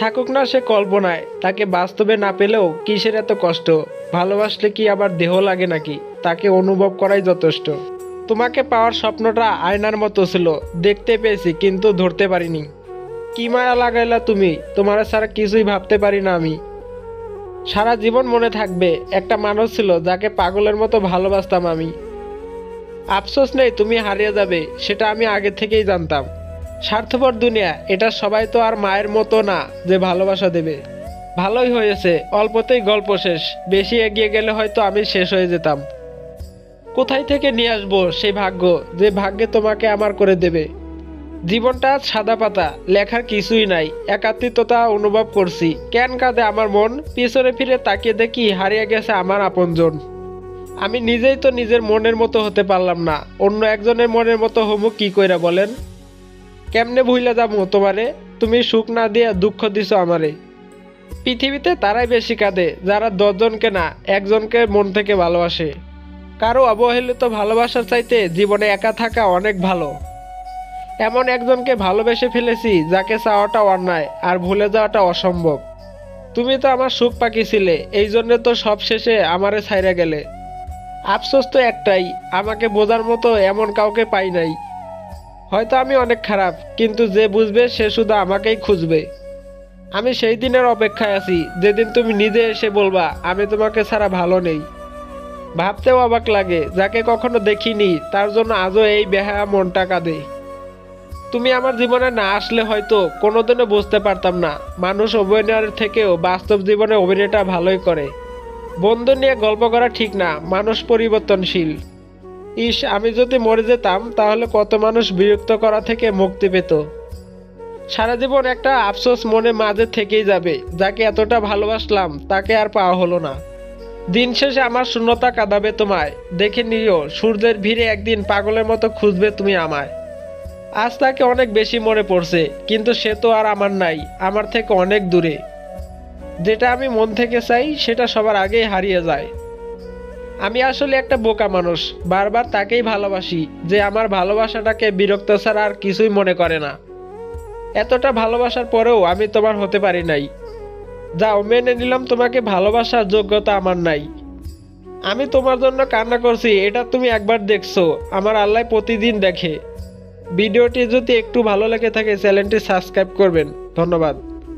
থাকুক না সে কল্পনায়, তাকে বাস্তবে না পেলেও কিসের এত কষ্ট। ভালোবাসলে কি আবার দেহ লাগে নাকি? তাকে অনুভব করাই যথেষ্ট। তোমাকে পাওয়ার স্বপ্নটা আয়নার মতো ছিল, দেখতে পেয়েছি কিন্তু ধরতে পারিনি। কি মায়া লাগাইলা তুমি, তোমার ছাড়া কিছুই ভাবতে পারি না আমি। সারা জীবন মনে থাকবে একটা মানুষ ছিল যাকে পাগলের মতো ভালোবাসতাম আমি। আফসোস নেই তুমি হারিয়ে যাবে, সেটা আমি আগে থেকেই জানতাম। স্বার্থপর দুনিয়া, এটা সবাই তো আর মায়ের মতো না যে ভালোবাসা দেবে। ভালোই হয়েছে, অল্পতেই গল্প শেষ। বেশি এগিয়ে গেলে হয়তো আমি শেষ হয়ে যেতাম। কোথায় থেকে নিয়ে আসবো সেই ভাগ্য, যে ভাগ্যে তোমাকে আমার করে দেবে। জীবনটা আজ সাদা পাতা, লেখার কিছুই নাই। একাত্মিকতা অনুভব করছি। কেন কাঁদে আমার মন, পিছনে ফিরে তাকিয়ে দেখি হারিয়ে গেছে আমার আপনজন। আমি নিজেই তো নিজের মনের মতো হতে পারলাম না, অন্য একজনের মনের মতো হমু কি কইরা বলেন? কেমনে ভুইলা যাবো তোমারে, তুমি সুখ না দিয়ে দুঃখ দিছো আমারে। পৃথিবীতে তারাই বেশি কাঁদে যারা 10 জনকে না, একজনকে মন থেকে ভালোবাসে। কারো অবহেলিত ভালোবাসার চাইতে জীবনে একা থাকা অনেক ভালো। এমন একজনকে ভালোবেসে ফেলেছি যাকে চাওয়াটা অন্যায় আর ভুলে যাওয়াটা অসম্ভব। তুমি তো আমার সুখ পাখি ছিলে, এই জন্য তো সব শেষে আমারে ছাইরা গেলে। আফসোস তো একটাই, আমাকে বোঝার মতো এমন কাউকে পাই নাই। হয়তো আমি অনেক খারাপ, কিন্তু যে বুঝবে সে শুধু আমাকেই খুঁজবে। আমি সেই দিনের অপেক্ষায় আছি যেদিন তুমি নিজে এসে বলবা আমি তোমাকে ছাড়া ভালো নেই। ভাবতেও অবাক লাগে, যাকে কখনো দেখিনি তার জন্য আজও এই বেহায়া মনটা কাঁদে। তুমি আমার জীবনে না আসলে হয়তো কোনোদিনও বুঝতে পারতাম না, মানুষ অভিনয়ের থেকেও বাস্তব জীবনে অভিনয়টা ভালোই করে। বন্ধু নিয়ে গল্প করা ঠিক না, মানুষ পরিবর্তনশীল। ইস, আমি যদি মরে যেতাম তাহলে কত মানুষ বিরক্ত করা থেকে মুক্তি পেত। সারা জীবন একটা আফসোস মনে মাঝে থেকেই যাবে, যাকে এতটা ভালোবাসলাম তাকে আর পাওয়া হলো না। দিন শেষে আমার শূন্যতা কাঁদাবে তোমায়, দেখে নিও সূর্যের ভিড়ে একদিন পাগলের মতো খুঁজবে তুমি আমায়। আজ তাকে অনেক বেশি মনে পড়ছে, কিন্তু সে তো আর আমার নাই, আমার থেকে অনেক দূরে। যেটা আমি মন থেকে চাই সেটা সবার আগেই হারিয়ে যায়। আমি আসলে একটা বোকা মানুষ, বারবার তাকেই ভালোবাসি যে আমার ভালোবাসাটাকে বিরক্ত ছাড়া আর কিছুই মনে করে না। এতটা ভালোবাসার পরেও আমি তোমার হতে পারি নাই। যাও, মেনে নিলাম তোমাকে ভালোবাসার যোগ্যতা আমার নাই। আমি তোমার জন্য কান্না করছি, এটা তুমি একবার দেখছো, আমার আল্লাহ প্রতিদিন দেখে। ভিডিওটি যদি একটু ভালো লেগে থাকে চ্যানেলটি সাবস্ক্রাইব করবেন। ধন্যবাদ।